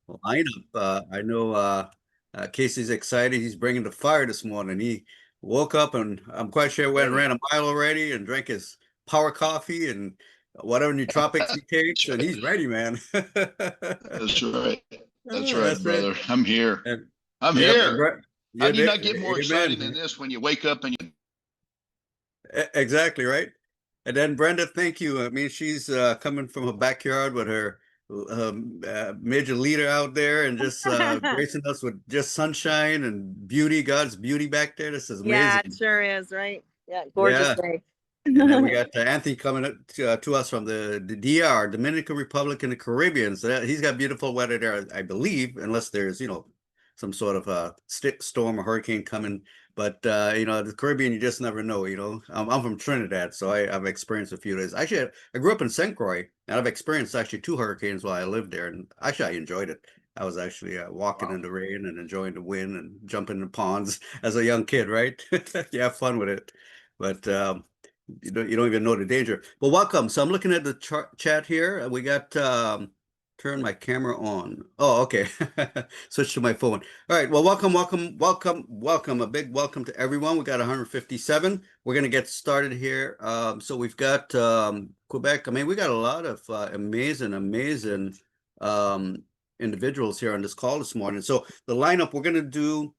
lineup. I know Casey's excited. He's bringing the fire this morning. He woke up and I'm quite sure went and Ready. ran a mile already and drank his power coffee and whatever nootropics he takes, That's and right. he's ready, man. That's right. That's Oh, right, that's right. brother. I'm here. And I'm yep, and here. How yeah, do you not get more exciting than amen. this when you wake up and you Exactly right. And then Brenda, thank you. I mean, she's coming from her backyard with her major leader out there and just gracing us with just sunshine and beauty, God's beauty back there. This is Yeah, it amazing. sure is, right? Yeah, gorgeous Yeah. day. And then we got Anthony coming up to us from the DR, Dominican Republic in the Caribbean. So he's got beautiful weather there, I believe, unless there's, some sort of storm or hurricane coming. But, the Caribbean, you just never know, I'm from Trinidad, so I've experienced a few days. Actually, I grew up in St. Croix, and I've experienced actually two hurricanes while I lived there. And actually, I enjoyed it. I was actually walking wow. in the rain and enjoying the wind and jumping in the ponds as a young kid, right? You have fun with it. But you don't even know the danger. Well, welcome. So I'm looking at the chat here. We got turn my camera on. Oh, okay. Switch to my phone. All right. Well, welcome. A big welcome to everyone. We got 157. We're gonna get started here. So we've got Quebec. I mean, we got a lot of amazing um, individuals here on this call this morning. So the lineup we're gonna do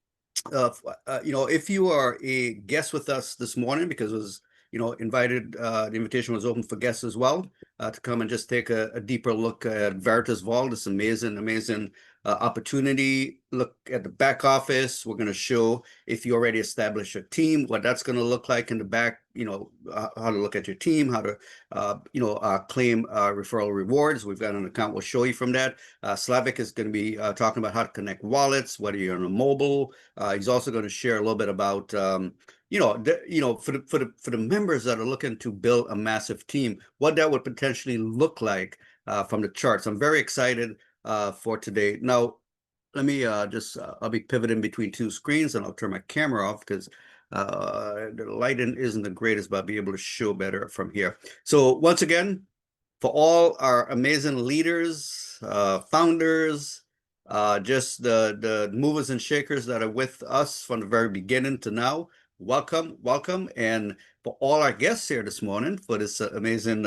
if you are a guest with us this morning, because it was, invited, the invitation was open for guests as well, to come and just take a deeper look at Veritas Vault. This amazing opportunity. Look at the back office. We're going to show if you already established a team, what that's going to look like in the back, how to look at your team, how to, claim referral rewards. We've got an account we'll show you from that. Slavik is going to be talking about how to connect wallets, whether you're on a mobile. He's also going to share a little bit about, for the members that are looking to build a massive team, what that would potentially look like from the charts. I'm very excited for today. Now, let me I'll be pivoting between two screens and I'll turn my camera off because the lighting isn't the greatest, but I'll be able to show better from here. So once again, for all our amazing leaders, founders, just the movers and shakers that are with us from the very beginning to now. Welcome. And for all our guests here this morning for this amazing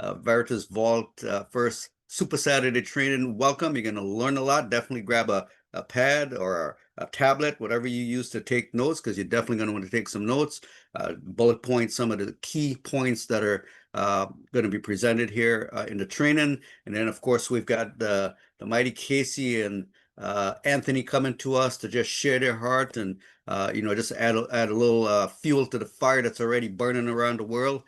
Veritas Vault first Super Saturday training, welcome. You're going to learn a lot. Definitely grab a pad or a tablet, whatever you use to take notes, because you're definitely going to want to take some notes, bullet points, some of the key points that are going to be presented here in the training. And then, of course, we've got the mighty Casey and Anthony coming to us to just share their heart and, just add a little fuel to the fire that's already burning around the world.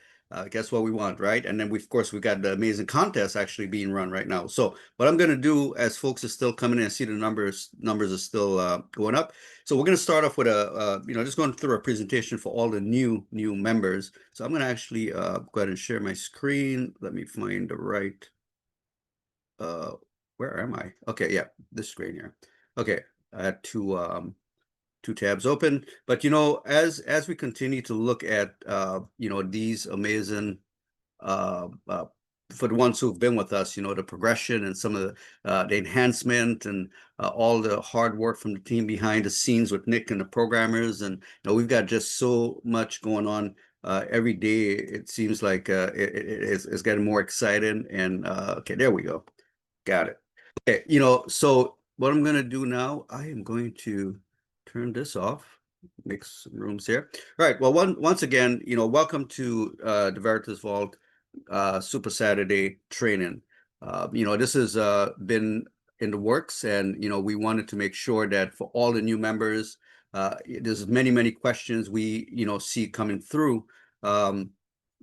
Guess what we want, right? And then, of course, we've got the amazing contest actually being run right now. So what I'm going to do as folks are still coming in, I see the numbers are still going up. So we're going to start off with just going through a presentation for all the new members. So I'm going to actually go ahead and share my screen. Let me find the right, where am I? Okay, yeah, this screen here. Okay, I had two tabs open. But as we continue to look at these amazing for the ones who've been with us, the progression and some of the enhancement and all the hard work from the team behind the scenes with Nick and the programmers. And we've got just so much going on every day. It seems like it's getting more exciting. And okay, there we go. Got it. Okay, so what I'm going to do now, I am going to turn this off, make some rooms here. All right. Well, once again, welcome to the Veritas Vault Super Saturday training. This has been in the works, and we wanted to make sure that for all the new members, there's many questions we see coming through. Um,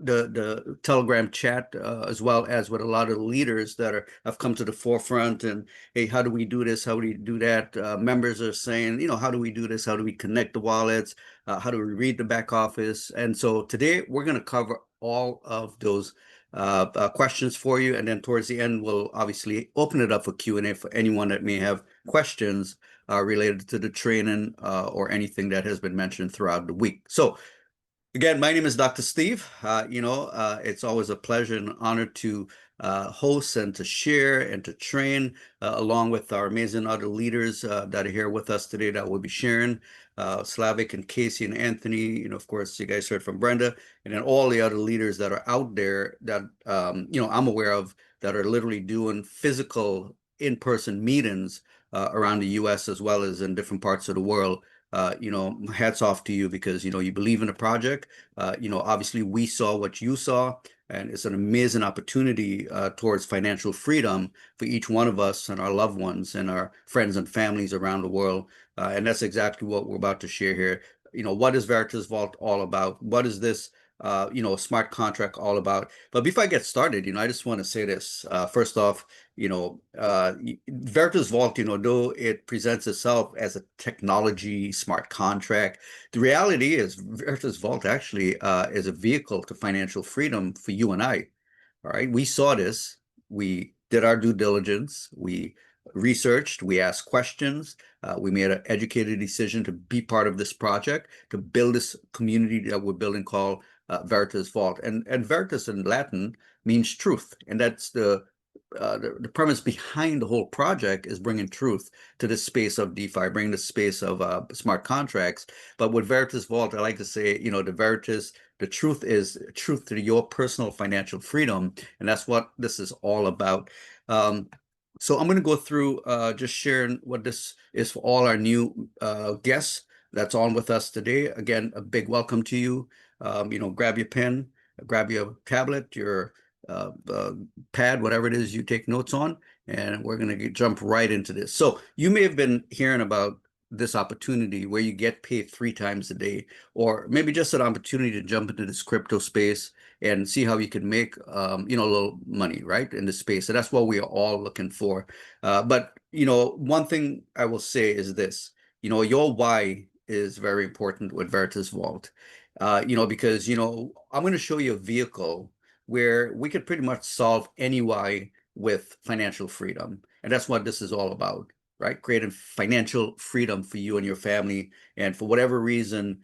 the Telegram chat, as well as with a lot of the leaders that have come to the forefront. And hey, how do we do this? How do we do that? Members are saying, how do we do this? How do we connect the wallets? How do we read the back office? And so today we're going to cover all of those questions for you. And then towards the end, we'll obviously open it up for Q&A for anyone that may have questions related to the training or anything that has been mentioned throughout the week. So again, my name is Dr. Steve. It's always a pleasure and honor to host and to share and to train, along with our amazing other leaders that are here with us today that will be sharing. Slavic and Casey and Anthony, of course, you guys heard from Brenda, and then all the other leaders that are out there that, I'm aware of that are literally doing physical in-person meetings around the US as well as in different parts of the world. Hats off to you because, you believe in the project. Obviously we saw what you saw, and it's an amazing opportunity towards financial freedom for each one of us and our loved ones and our friends and families around the world. And that's exactly what we're about to share here. What is Veritas Vault all about? What is this smart contract all about? But before I get started, I just want to say this. First off, Veritas Vault, though it presents itself as a technology smart contract, the reality is Veritas Vault actually is a vehicle to financial freedom for you and I. All right, we saw this, we did our due diligence, we researched, we asked questions, we made an educated decision to be part of this project, to build this community that we're building called Veritas Vault. And Veritas in Latin means truth, and that's the premise behind the whole project is bringing truth to the space of DeFi, bringing the space of smart contracts. But with Veritas Vault, I like to say, the truth is truth to your personal financial freedom, and that's what this is all about. So I'm going to go through just sharing what this is for all our new guests that's on with us today. Again, a big welcome to you. Grab your pen, grab your tablet, your pad, whatever it is you take notes on, and we're going to jump right into this. So you may have been hearing about this opportunity where you get paid 3 times a day, or maybe just an opportunity to jump into this crypto space and see how you can make a little money, right, in this space. So that's what we are all looking for. But one thing I will say is this: your why is very important with Veritas Vault. Because I'm going to show you a vehicle where we could pretty much solve any why with financial freedom. And that's what this is all about, right? Creating financial freedom for you and your family. And for whatever reason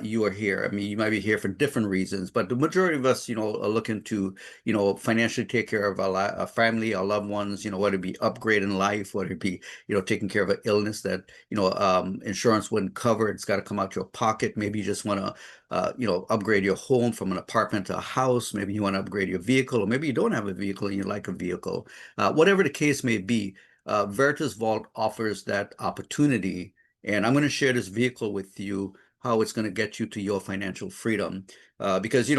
you are here. I mean, you might be here for different reasons, but the majority of us, are looking to, financially take care of our family, our loved ones, whether it be upgrading life, whether it be, taking care of an illness that, insurance wouldn't cover. It's got to come out your pocket. Maybe you just want to upgrade your home from an apartment to a house. Maybe you want to upgrade your vehicle, or maybe you don't have a vehicle and you like a vehicle. Whatever the case may be, Veritas Vault offers that opportunity. And I'm going to share this vehicle with you, how it's going to get you to your financial freedom. Because,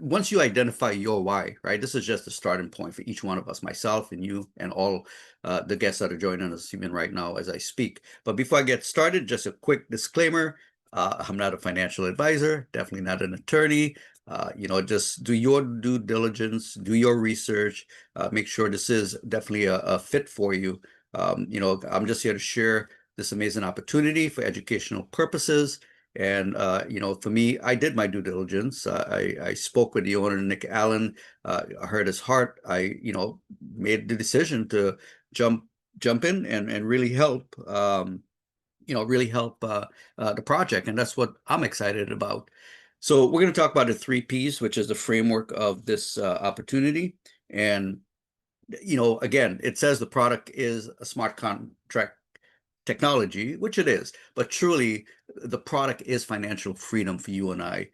once you identify your why, right, this is just a starting point for each one of us, myself and you and all the guests that are joining us even right now as I speak. But before I get started, just a quick disclaimer. I'm not a financial advisor, definitely not an attorney. Just do your due diligence, do your research, make sure this is definitely a fit for you. I'm just here to share this amazing opportunity for educational purposes. And, for me, I did my due diligence. I spoke with the owner, Nick Allen. I heard his heart. I, made the decision to jump in and really help, the project. And that's what I'm excited about. So we're going to talk about the 3 Ps, which is the framework of this opportunity. And, again, it says the product is a smart contract technology, which it is, but truly the product is financial freedom for you and I.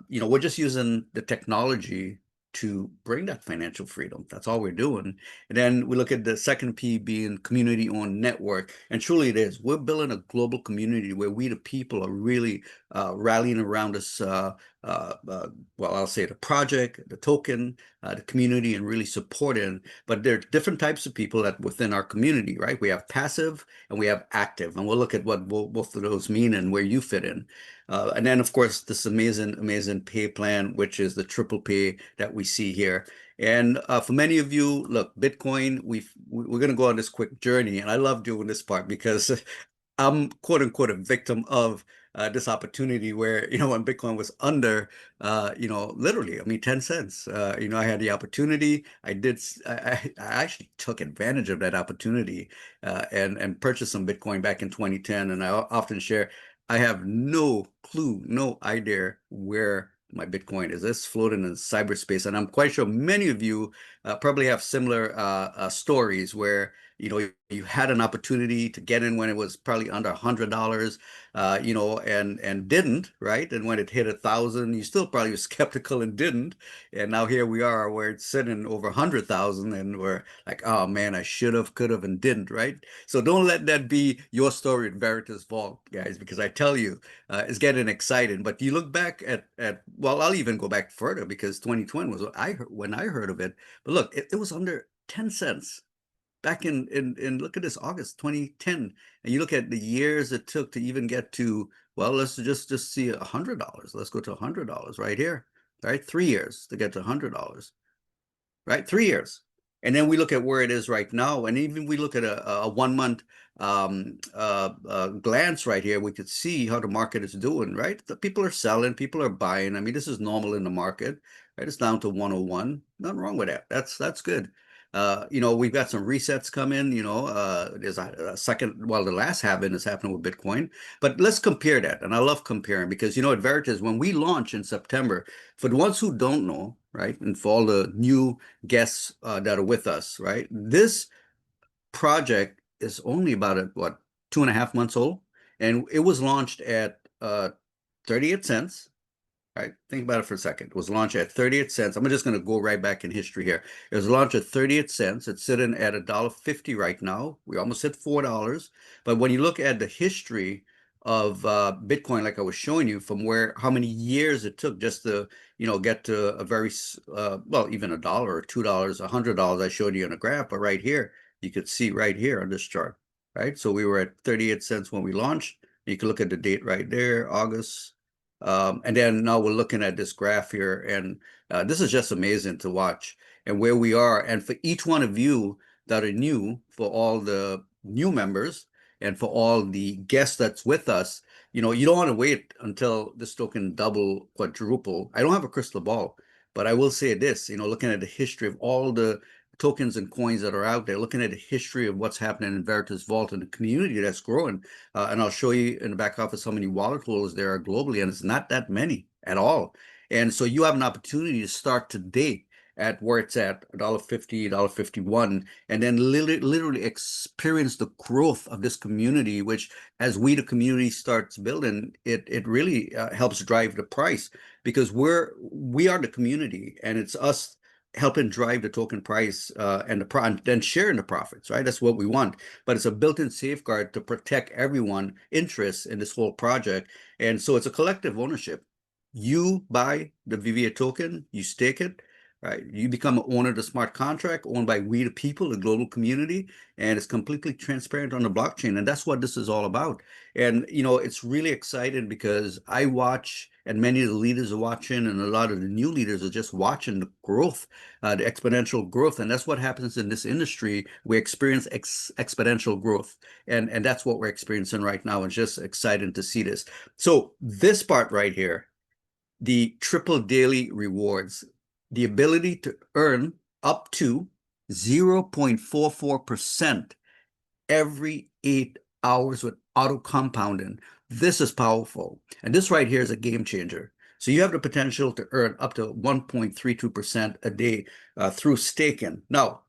We're just using the technology to bring that financial freedom. That's all we're doing. And then we look at the second P being community-owned network. And truly it is. We're building a global community where we, the people, are really rallying around us. I'll say the project, the token, the community, and really supporting. But there are different types of people that within our community, right? We have passive and we have active. And we'll look at what both of those mean and where you fit in. And then, of course, this amazing pay plan, which is the triple pay that we see here. And for many of you, look, Bitcoin, we're going to go on this quick journey. And I love doing this part because I'm quote unquote a victim of this opportunity where, when Bitcoin was under, literally, I mean, 10 cents, I had the opportunity. I actually took advantage of that opportunity and purchased some Bitcoin back in 2010. And I often share, I have no clue, no idea where my Bitcoin? Is this floating in cyberspace? And I'm quite sure many of you probably have similar stories where you had an opportunity to get in when it was probably under $100, and didn't, right? And when it hit 1,000, you still probably were skeptical and didn't. And now here we are, where it's sitting over 100,000, and we're like, oh man, I should have, could have, and didn't, right? So don't let that be your story at Veritas Vault, guys, because I tell you, it's getting exciting. But you look back at well, I'll even go back further, because 2020 was when I heard of it. But look, it was under 10 cents back in look at this, August 2010, and you look at the years it took to even get to, well, let's just see $100. Let's go to $100 right here, right? 3 years to get to $100, right? 3 years. And then we look at where it is right now, and even we look at a 1 month glance right here, we could see how the market is doing, right? The people are selling, people are buying. I mean, this is normal in the market, right? It's down to 101. Nothing wrong with that. That's good. We've got some resets coming. There's a second, well, the last halving is happening with Bitcoin. But let's compare that. And I love comparing, because, at Veritas, when we launch in September, for the ones who don't know, right, and for all the new guests that are with us, right, this project is only about, 2.5 months old. And it was launched at 38 cents. Right, think about it for a second. It was launched at 38 cents. I'm just going to go right back in history here. It was launched at 38 cents. It's sitting at $1.50 right now. We almost hit $4. But when you look at the history of Bitcoin, like I was showing you, from how many years it took just to, get to a very, well, even $1 or $2, $100, I showed you in a graph. But right here, you could see right here on this chart, right? So we were at 38 cents when we launched. You can look at the date right there, August. And then now we're looking at this graph here, and this is just amazing to watch, and where we are. And for each one of you that are new, for all the new members, and for all the guests that's with us, you don't want to wait until this token double, quadruple. I don't have a crystal ball, but I will say this, looking at the history of all the tokens and coins that are out there, looking at the history of what's happening in Veritas Vault and the community that's growing. And I'll show you in the back office how many wallet holders there are globally, and it's not that many at all. And so you have an opportunity to start today at where it's at, $1.50, $1.51, and then literally experience the growth of this community, which, as we, the community, starts building, it really helps drive the price, because we are the community, and it's us helping drive the token price and then sharing the profits, right? That's what we want. But it's a built-in safeguard to protect everyone's interests in this whole project. And so it's a collective ownership. You buy the VVA token, you stake it, right? You become an owner of the smart contract owned by we the people, the global community, and it's completely transparent on the blockchain. And that's what this is all about. And, it's really exciting, because I watch, and many of the leaders are watching, and a lot of the new leaders are just watching the growth, the exponential growth. And that's what happens in this industry. We experience exponential growth. And that's what we're experiencing right now. It's just exciting to see this. So this part right here, the triple daily rewards, the ability to earn up to 0.44% every 8 hours with auto compounding. This is powerful. And this right here is a game changer. So you have the potential to earn up to 1.32% a day through staking. Now,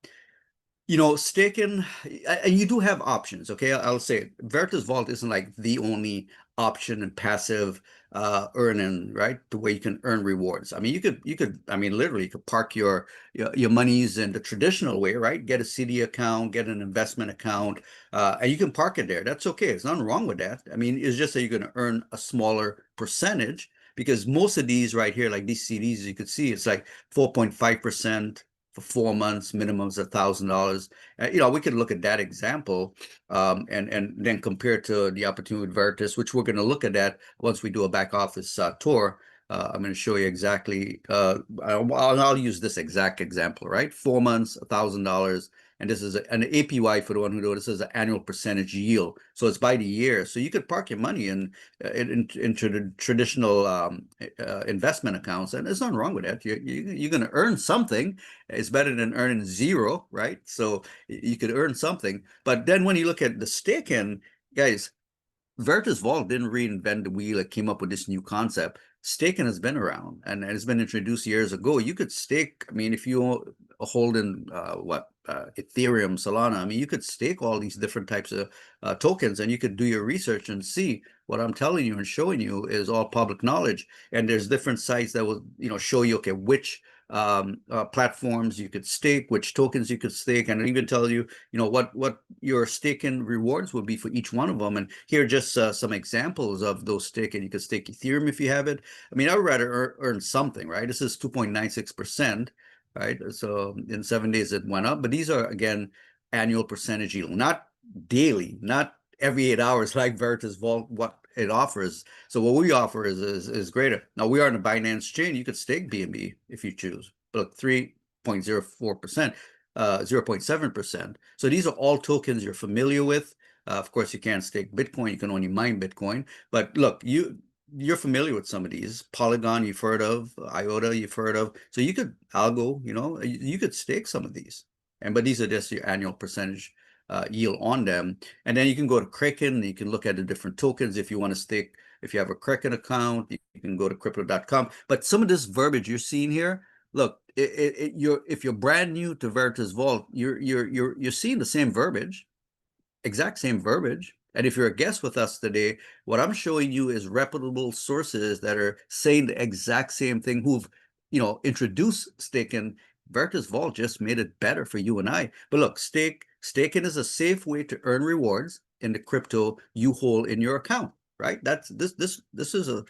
staking, and you do have options, okay? I'll say it. Veritas Vault isn't like the only option in passive earning, right? The way you can earn rewards. I mean, you could, I mean, literally, you could park your monies in the traditional way, right? Get a CD account, get an investment account, and you can park it there. That's okay. There's nothing wrong with that. I mean, it's just that you're going to earn a smaller percentage, because most of these right here, like these CDs, you could see it's like 4.5%. For 4 months, minimum is $1,000. We could look at that example and then compare to the opportunity with Veritas, which we're going to look at that once we do a back office tour. I'm going to show you exactly. I'll use this exact example, right? 4 months, $1,000. And this is an APY, for the one who knows. This is an annual percentage yield. So it's by the year. So you could park your money into the traditional investment accounts. And there's nothing wrong with that. You're going to earn something. It's better than earning zero, right? So you could earn something. But then when you look at the staking, guys, Veritas Vault didn't reinvent the wheel. It came up with this new concept. staking has been around and it's been introduced years ago. You could stake, I mean, if you hold in Ethereum, Solana, I mean, you could stake all these different types of tokens, and you could do your research and see what I'm telling you and showing you is all public knowledge. And there's different sites that will, show you, okay, which platforms you could stake, which tokens you could stake, and even tell you, what your staking rewards would be for each one of them. And here are just some examples of those staking. You could stake Ethereum if you have it. I mean, I would rather earn something, right? This is 2.96%, right? So in 7 days it went up, but these are, again, annual percentage yield, not daily, not every 8 hours like Veritas Vault, what it offers. So what we offer is greater. Now we are in a Binance chain. You could stake BNB if you choose, but 3.04%, 0.7%. So these are all tokens you're familiar with. Of course, you can't stake Bitcoin. You can only mine Bitcoin. But look, you're familiar with some of these. Polygon, you've heard of. IOTA, you've heard of. So you could algo, you could stake some of these. But these are just your annual percentage yield on them. And then you can go to Kraken, and you can look at the different tokens if you want to stake. If you have a Kraken account, you can go to crypto.com. But some of this verbiage you're seeing here, look, if you're brand new to Veritas Vault, you're seeing the same verbiage, exact same verbiage. And if you're a guest with us today, what I'm showing you is reputable sources that are saying the exact same thing, who've introduced staking. Veritas Vault just made it better for you and I. But look, staking is a safe way to earn rewards in the crypto you hold in your account, right? This is a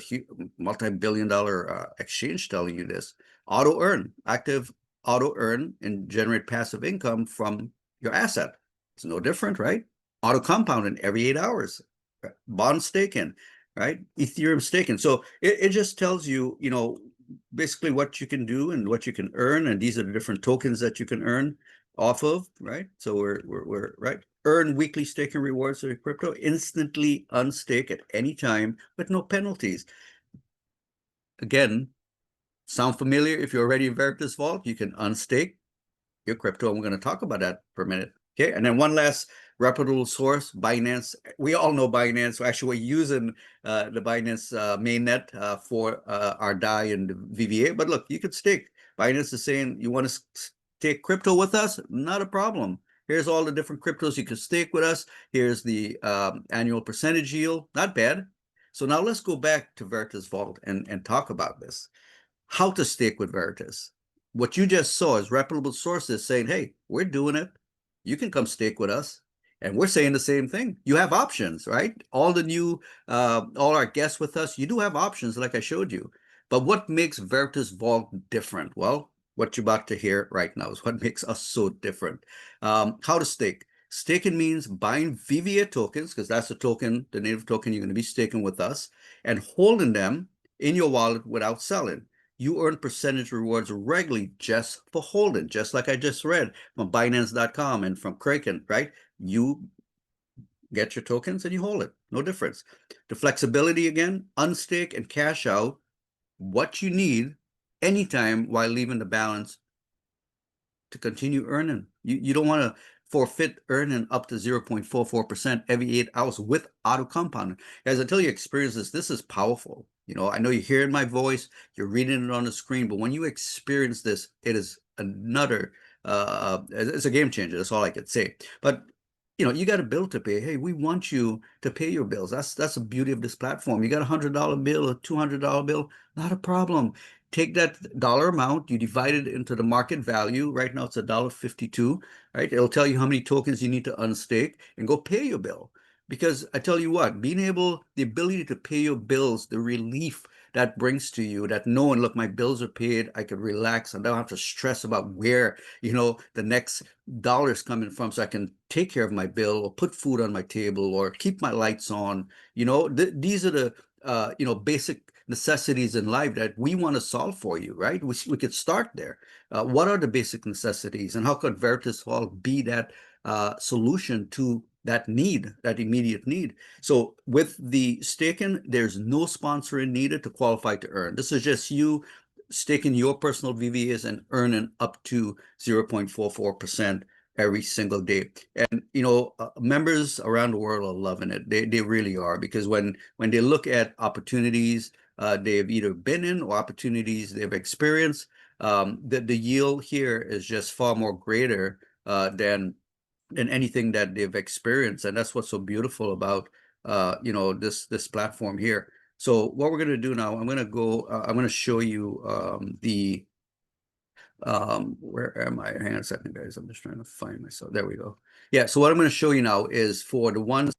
huge multi-billion-dollar exchange telling you this. Auto earn, active auto earn, and generate passive income from your asset. It's no different, right? Auto compounding every 8 hours, bond staking, right? Ethereum staking. So it just tells you, basically what you can do and what you can earn, and these are the different tokens that you can earn off of, right? So we're right. Earn weekly staking rewards for your crypto, instantly unstake at any time with no penalties. Again, sound familiar? If you're already in Veritas Vault, you can unstake your crypto, and we're going to talk about that for a minute. Okay, and then one last reputable source, Binance. We all know Binance. Actually, we're using the Binance mainnet for our DAI and VVA. But look, you could stake. Binance is saying, you want to stake crypto with us? Not a problem. Here's all the different cryptos you could stake with us. Here's the annual percentage yield. Not bad. So now let's go back to Veritas Vault and talk about this. How to stake with Veritas. What you just saw is reputable sources saying, hey, we're doing it. You can come stake with us. And we're saying the same thing. You have options, right? All our guests with us, you do have options like I showed you. But what makes Veritas Vault different? Well, what you're about to hear right now is what makes us so different. How to stake. Staking means buying VVA tokens, because that's the native token you're going to be staking with us, and holding them in your wallet without selling. You earn percentage rewards regularly just for holding, just like I just read from Binance.com and from Kraken, right? You get your tokens and you hold it. No difference. The flexibility, again, unstake and cash out what you need anytime while leaving the balance to continue earning. You don't want to forfeit earning up to 0.44% every 8 hours with auto compounding. As I tell you, experience this is powerful. I know you're hearing my voice, you're reading it on the screen, but when you experience this, it is another, it's a game changer. That's all I could say. But you got a bill to pay. Hey, we want you to pay your bills. That's the beauty of this platform. You got $100 bill, a $200 bill, not a problem. Take that dollar amount, you divide it into the market value. Right now it's $1.52, right? It'll tell you how many tokens you need to unstake and go pay your bill. Because I tell you what, the ability to pay your bills, the relief that brings to you, that knowing, look, my bills are paid, I could relax, and don't have to stress about where, the next dollar is coming from, so I can take care of my bill or put food on my table or keep my lights on. These are the, basic necessities in life that we want to solve for you, right? We could start there. What are the basic necessities, and how could Veritas Vault be that solution to that need, that immediate need? So with the staking, there's no sponsoring needed to qualify to earn. This is just you staking your personal VVAs and earning up to 0.44% every single day. And members around the world are loving it. They really are, because when they look at opportunities they've either been in or opportunities they've experienced, the yield here is just far more greater than anything that they've experienced. And that's what's so beautiful about this platform here. So what we're going to do now, I'm going to show you where am I? Hang on a second, guys. I'm just trying to find myself. There we go. Yeah, so what I'm going to show you now is for the ones,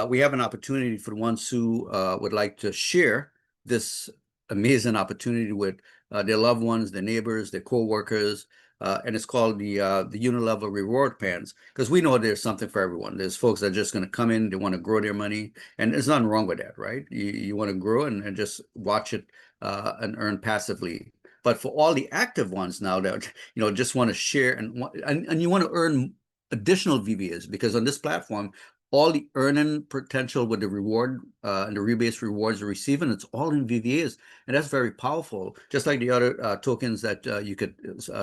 we have an opportunity for the ones who would like to share this amazing opportunity with their loved ones, their neighbors, their co-workers, and it's called the unilevel reward plans, because we know there's something for everyone. There's folks that are just going to come in, they want to grow their money, and there's nothing wrong with that, right? You want to grow and just watch it and earn passively. But for all the active ones now that just want to share and you want to earn additional VVAs, because on this platform, all the earning potential with the reward and the rebase rewards you're receiving, it's all in VVAs, and that's very powerful. Just like the other tokens that you could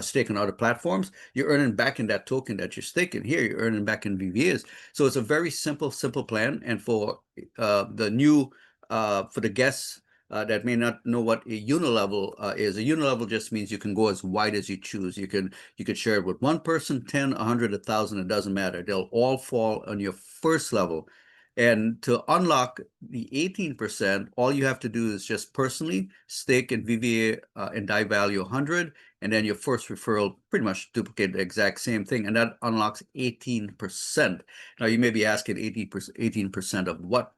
stake on other platforms, you're earning back in that token that you're staking. Here, you're earning back in VVAs. So it's a very simple plan. And for the new for the guests that may not know what a unilevel is. A unilevel just means you can go as wide as you choose. You could share it with one person, 10, 100, 1,000, it doesn't matter. They'll all fall on your first level. And to unlock the 18%, all you have to do is just personally stake in VVA and DAI value 100, and then your first referral pretty much duplicate the exact same thing, and that unlocks 18%. Now you may be asking 18% of what,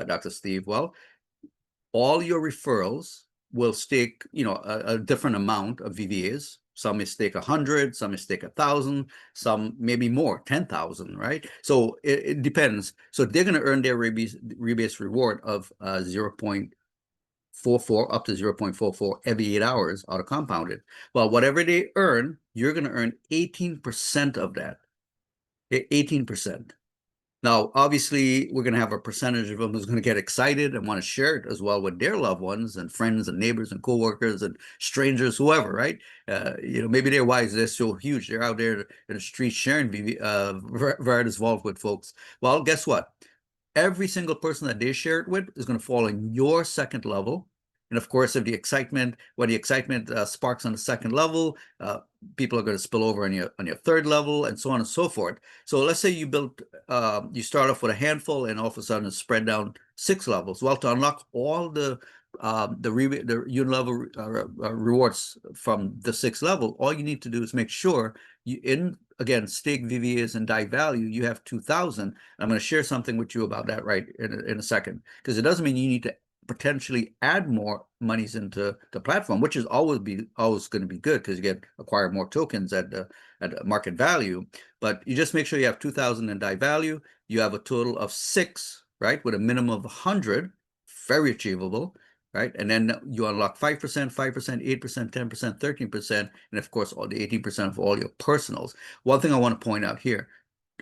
Dr. Steve? Well, all your referrals will stake, a different amount of VVAs. Some may stake 100, some may stake 1,000, some maybe more, 10,000, right? So it depends. So they're going to earn their rebase reward of 0.44 up to 0.44 every 8 hours out of compounded. Well, whatever they earn, you're going to earn 18% of that. 18%. Now, obviously, we're going to have a percentage of them who's going to get excited and want to share it as well with their loved ones and friends and neighbors and coworkers and strangers, whoever, right? Maybe their wives, they're so huge. They're out there in the street sharing Veritas Vault with folks. Well, guess what? Every single person that they share it with is going to fall in your second level. And of course, if the excitement, sparks on the second level, people are going to spill over on your third level, and so on and so forth. So let's say you you start off with a handful, and all of a sudden it's spread down 6 levels. Well, to unlock all the unilevel rewards from the 6th level, all you need to do is make sure again, stake VVAs and DAI value, you have 2,000. I'm going to share something with you about that right in a second, because it doesn't mean you need to potentially add more monies into the platform, which is always going to be good, because you acquire more tokens at market value. But you just make sure you have 2,000 in DAI value. You have a total of 6, right, with a minimum of 100, very achievable, right? And then you unlock 5%, 5%, 8%, 10%, 13%, and of course, all the 18% of all your personals. One thing I want to point out here,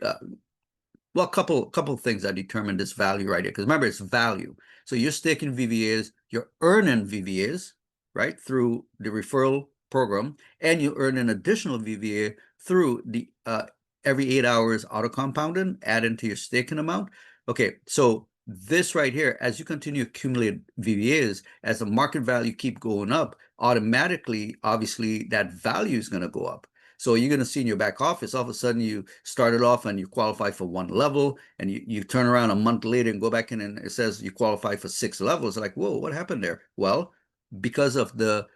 well, a couple of things that determine this value right here, because remember, it's value. So you're staking VVAs, you're earning VVAs, right, through the referral program, and you earn an additional VVA through the every 8 hours auto compounding, add into your staking amount. Okay, so this right here, as you continue to accumulate VVAs, as the market value keep going up, automatically, obviously, that value is going to go up. So you're going to see in your back office, all of a sudden you started off and you qualify for 1 level, and you turn around a month later and go back in and it says you qualify for 6 levels. Like, whoa, what happened there? Well, because of well,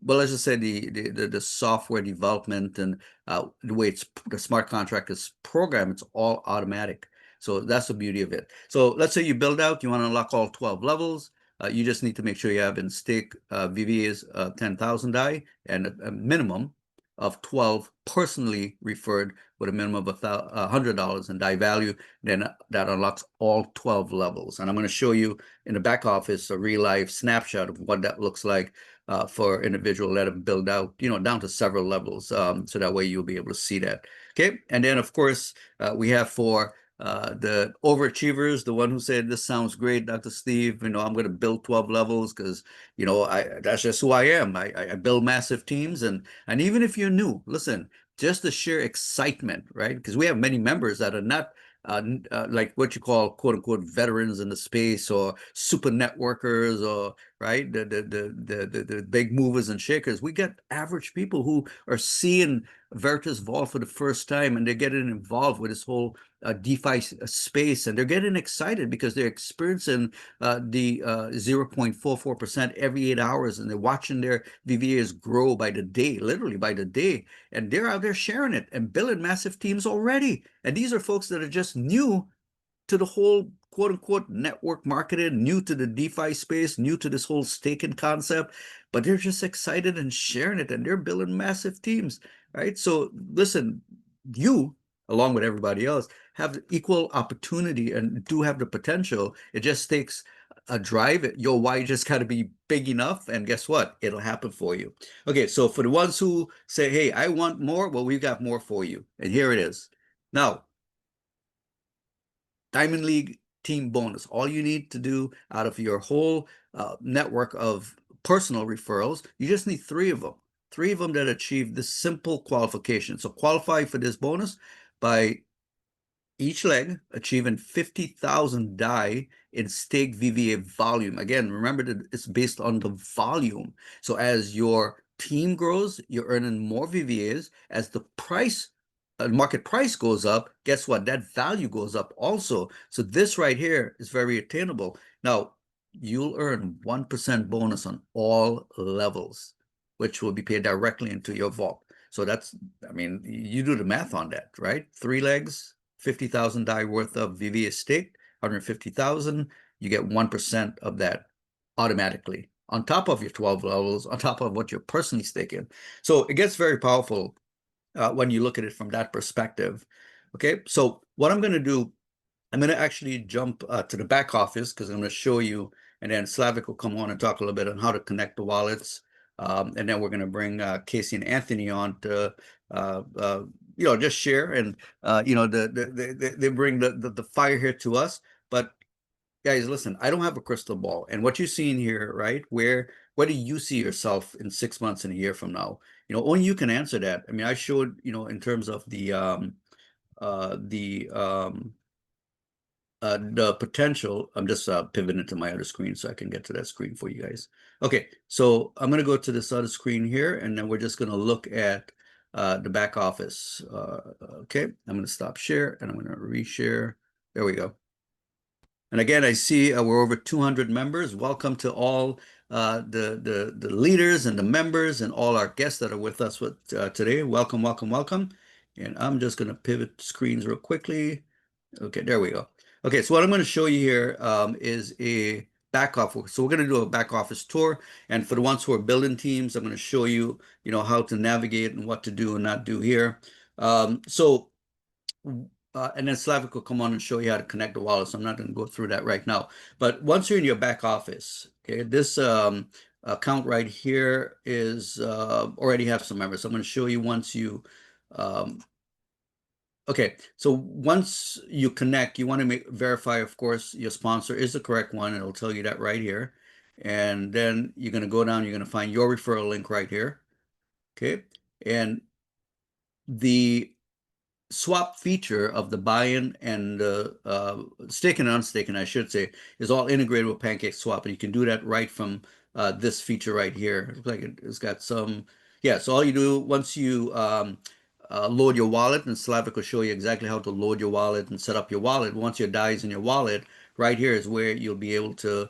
let's just say the software development and the way the smart contract is programmed, it's all automatic. So that's the beauty of it. So let's say you build out, you want to unlock all 12 levels. You just need to make sure you have in stake VVAs 10,000 DAI and a minimum of 12 personally referred with a minimum of $100 in DAI value. Then that unlocks all 12 levels. And I'm going to show you in the back office a real life snapshot of what that looks like for individual that have built out, down to several levels. So that way you'll be able to see that. Okay. And then of course we have for the overachievers, the one who said, this sounds great, Dr. Steve, I'm going to build 12 levels because, that's just who I am. I build massive teams. And even if you're new, listen, just the sheer excitement, right? Because we have many members that are not like what you call quote unquote veterans in the space or super networkers or right the big movers and shakers. We get average people who are seeing Veritas Vault for the first time and they're getting involved with this whole DeFi space, and they're getting excited because they're experiencing the 0.44% every 8 hours, and they're watching their VVAs grow by the day, literally by the day, and they're out there sharing it and building massive teams already. And these are folks that are just new to the whole quote unquote network marketing, new to the DeFi space, new to this whole staking concept, but they're just excited and sharing it, and they're building massive teams, right? So listen, you, along with everybody else, have equal opportunity and do have the potential. It just takes a drive. Your why just got to be big enough, and guess what? It'll happen for you. Okay, so for the ones who say, hey, I want more, well, we've got more for you, and here it is. Now, Diamond League team bonus. All you need to do out of your whole network of personal referrals, you just need 3 of them. 3 of them that achieve this simple qualification. So qualify for this bonus by each leg achieving 50,000 DAI in stake VVA volume. Again, remember that it's based on the volume. So as your team grows, you're earning more VVAs. As the price, market price goes up, guess what? That value goes up also. So this right here is very attainable. Now, you'll earn 1% bonus on all levels, which will be paid directly into your vault. So that's, I mean, you do the math on that, right? 3 legs, 50,000 DAI worth of VVA staked, 150,000, you get 1% of that automatically on top of your 12 levels, on top of what you're personally staking. So it gets very powerful when you look at it from that perspective. Okay, so what I'm going to do, I'm going to actually jump to the back office because I'm going to show you, and then Slavik will come on and talk a little bit on how to connect the wallets. And then we're going to bring Casey and Anthony on to, just share. And, they bring the fire here to us. But guys, listen, I don't have a crystal ball. And what you're seeing here, right, where do you see yourself in 6 months and a year from now? Only you can answer that. I mean, I showed, in terms of the potential. I'm just pivoting to my other screen so I can get to that screen for you guys. Okay, so I'm going to go to this other screen here, and then we're just going to look at the back office. Okay, I'm going to stop share, and I'm going to reshare. There we go. And again, I see we're over 200 members. Welcome to all the leaders and the members and all our guests that are with us today. Welcome, welcome, welcome. And I'm just going to pivot screens real quickly. Okay, there we go. Okay, so what I'm going to show you here is a back office. So we're going to do a back office tour. And for the ones who are building teams, I'm going to show you, how to navigate and what to do and not do here. And then Slavik will come on and show you how to connect the wallet. So I'm not going to go through that right now. But once you're in your back office, okay, this account right here is already have some members. So I'm going to show you once you okay, so once you connect, you want to verify, of course, your sponsor is the correct one. It'll tell you that right here. And then you're going to go down, you're going to find your referral link right here. Okay, and the swap feature of the buy-in and staking and unstaking, I should say, is all integrated with Pancake Swap, and you can do that right from this feature right here. It looks like it's got some, yeah. So all you do once you load your wallet, and Slavik will show you exactly how to load your wallet and set up your wallet. Once your DAI is in your wallet, right here is where you'll be able to,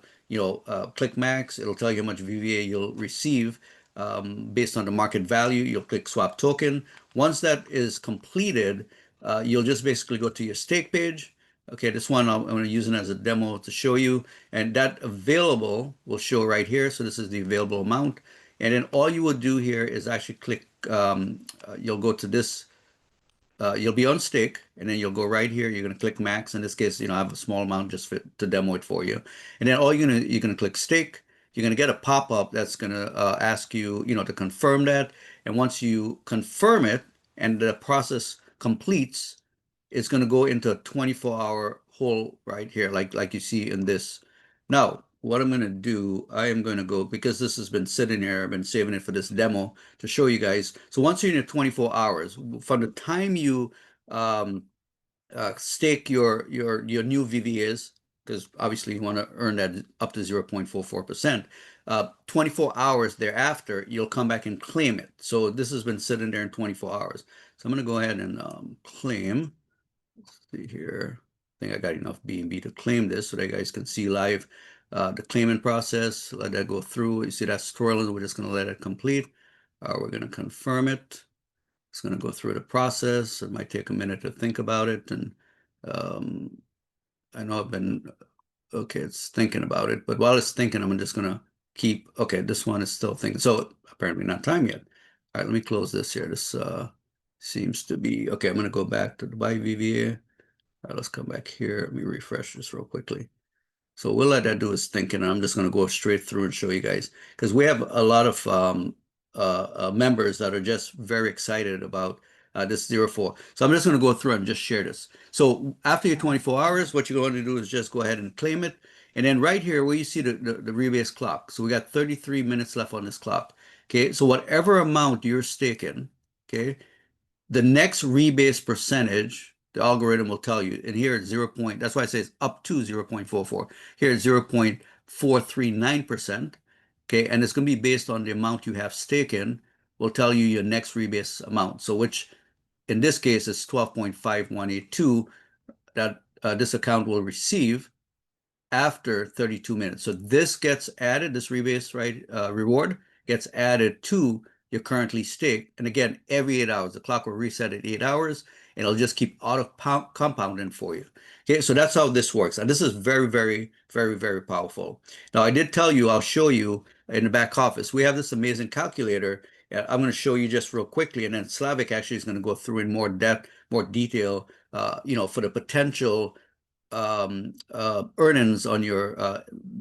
click max. It'll tell you how much VVA you'll receive based on the market value. You'll click swap token. Once that is completed, you'll just basically go to your stake page. Okay, this one I'm going to use it as a demo to show you, and that available will show right here. So this is the available amount. And then all you will do here is actually click, you'll go to this, you'll be on stake, and then you'll go right here. You're going to click max. In this case, I have a small amount just to demo it for you. And then you're going to click stake. You're going to get a pop-up that's going to ask you, to confirm that. And once you confirm it and the process completes, it's going to go into a 24-hour hold right here, like you see in this. Now, what I'm going to do, I am going to go, because this has been sitting there, I've been saving it for this demo to show you guys. So once you're in your 24 hours, from the time you stake your new VVAs, because obviously you want to earn that up to 0.44%. 24 hours thereafter, you'll come back and claim it. So this has been sitting there in 24 hours. So I'm going to go ahead and claim. Let's see here. I think I got enough BNB to claim this so that you guys can see live the claiming process. Let that go through. You see that's twirling. We're just going to let it complete. We're going to confirm it. It's going to go through the process. It might take a minute to think about it. And I know I've been, okay, it's thinking about it. But while it's thinking, I'm just going to keep, okay, this one is still thinking. So apparently not time yet. All right, let me close this here. This seems to be, okay, I'm going to go back to the buy VVA. All right, let's come back here. Let me refresh this real quickly. So we'll let that do its thinking. I'm just going to go straight through and show you guys, because we have a lot of members that are just very excited about this 04. So I'm just going to go through and just share this. So after your 24 hours, what you're going to do is just go ahead and claim it. And then right here where you see the rebase clock. So we got 33 minutes left on this clock. Okay, so whatever amount you're staking, okay, the next rebase percentage, the algorithm will tell you, and here it's 0. That's why I say it's up to 0.44. Here it's 0.439%. Okay, and it's going to be based on the amount you have staken, will tell you your next rebase amount. So which in this case is 12.5182 that this account will receive after 32 minutes. So this gets added, this rebase reward gets added to your currently staked. And again, every 8 hours, the clock will reset at 8 hours and it'll just keep auto compounding for you. Okay, so that's how this works. And this is very, very, very, very powerful. Now, I did tell you, I'll show you in the back office, we have this amazing calculator. I'm going to show you just real quickly, and then Slavic actually is going to go through in more depth, more detail, for the potential earnings on your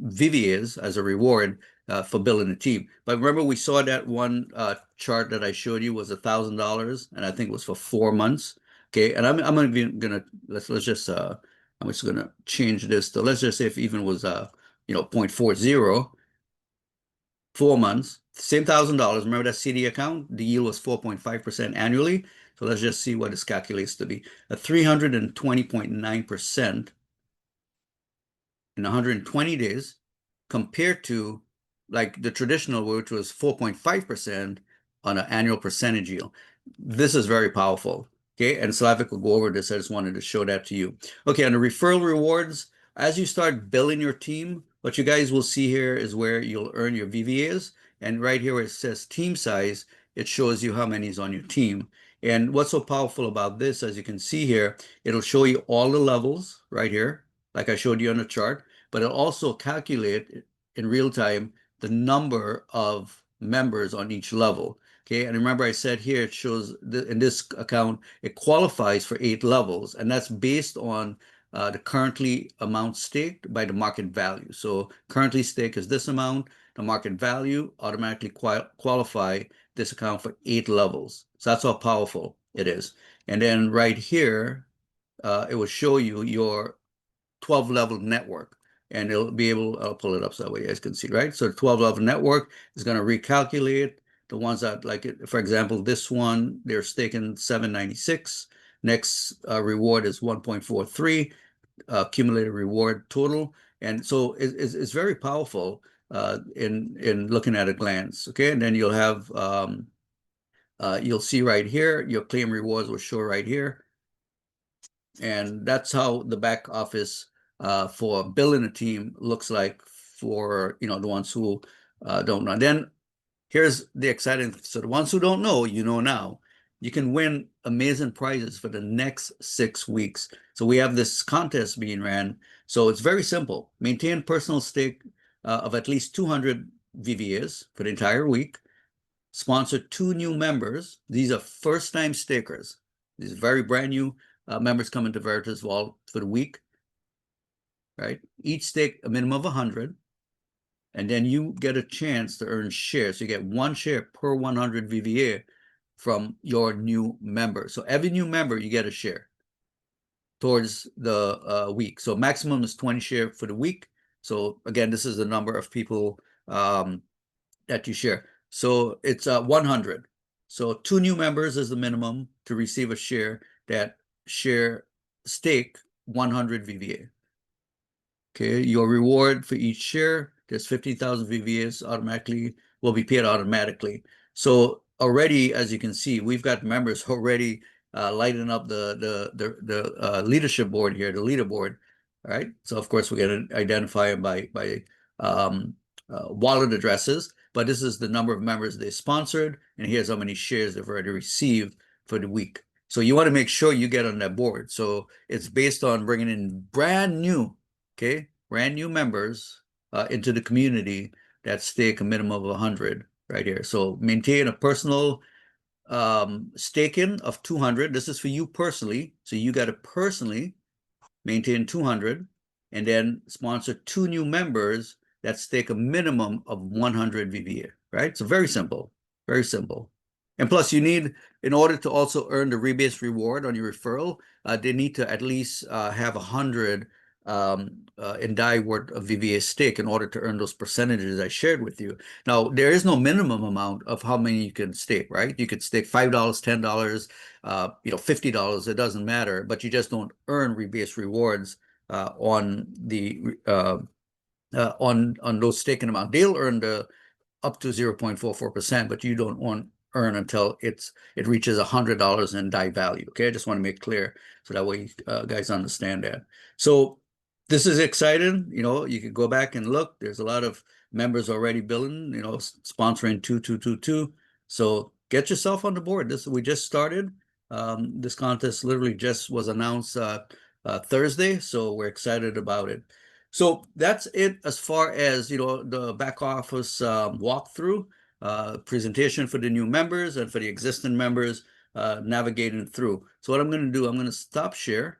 VVAs as a reward for building a team. But remember, we saw that one chart that I showed you was $1,000, and I think it was for 4 months. Okay, and I'm gonna let's just I'm just gonna change this to, let's just say if even was 0.40, 4 months, same $1,000. Remember that CD account? The yield was 4.5% annually. So let's just see what this calculates to be. A 320.9% in 120 days compared to like the traditional, which was 4.5% on an annual percentage yield. This is very powerful. Okay, and Slavic will go over this. I just wanted to show that to you. Okay, on the referral rewards, as you start building your team, what you guys will see here is where you'll earn your VVAs. And right here where it says team size, it shows you how many is on your team. And what's so powerful about this, as you can see here, it'll show you all the levels right here, like I showed you on the chart, but it'll also calculate in real time the number of members on each level. Okay, and remember I said here it shows in this account it qualifies for 8 levels, and that's based on the currently amount staked by the market value. So currently stake is this amount, the market value automatically qualify this account for 8 levels. So that's how powerful it is. And then right here, it will show you your 12-level network, and it'll be able, I'll pull it up so that way you guys can see, right? So the 12-level network is going to recalculate the ones that, like, for example, this one, they're staking 796. Next reward is 1.43, accumulated reward total. And so it's very powerful in looking at a glance, okay? And then you'll have, you'll see right here, your claim rewards will show right here. And that's how the back office for building a team looks like for the ones who don't know. And then here's the exciting, so the ones who don't know, now, you can win amazing prizes for the next 6 weeks. So we have this contest being ran. So it's very simple. Maintain personal stake of at least 200 VVAs for the entire week. Sponsor 2 new members. These are first-time stakers. These are very brand new members coming to Veritas Vault for the week, right? Each stake a minimum of 100, and then you get a chance to earn shares. So you get 1 share per 100 VVA from your new member. So every new member, you get a share towards the week. So maximum is 20 share for the week. So again, this is the number of people that you share. So it's 100. So 2 new members is the minimum to receive a share that stake 100 VVA. Okay, your reward for each share, there's 15,000 VVAs will be paid automatically. So already, as you can see, we've got members already lighting up the leadership board here, the leaderboard. All right. So of course we're going to identify them by wallet addresses, but this is the number of members they sponsored, and here's how many shares they've already received for the week. So you want to make sure you get on that board. So it's based on bringing in brand new members into the community that stake a minimum of 100 right here. So maintain a personal staking of 200. This is for you personally. So you got to personally maintain 200 and then sponsor 2 new members that stake a minimum of 100 VVA, right? So very simple, very simple. And plus you need, in order to also earn the rebase reward on your referral, they need to at least have 100 in DAI worth of VVA stake in order to earn those percentages I shared with you. Now, there is no minimum amount of how many you can stake, right? You could stake $5, $10, $50, it doesn't matter, but you just don't earn rebase rewards on the on those staking amount. They'll earn the up to 0.44%, but you don't earn until it reaches $100 in DAI value. Okay, I just want to make clear so that way guys understand that. So this is exciting. You can go back and look. There's a lot of members already billing, sponsoring 2222. So get yourself on the board. We just started. This contest literally just was announced Thursday, so we're excited about it. So that's it as far as the back office walkthrough, presentation for the new members and for the existing members navigating through. So what I'm going to do, I'm going to stop share.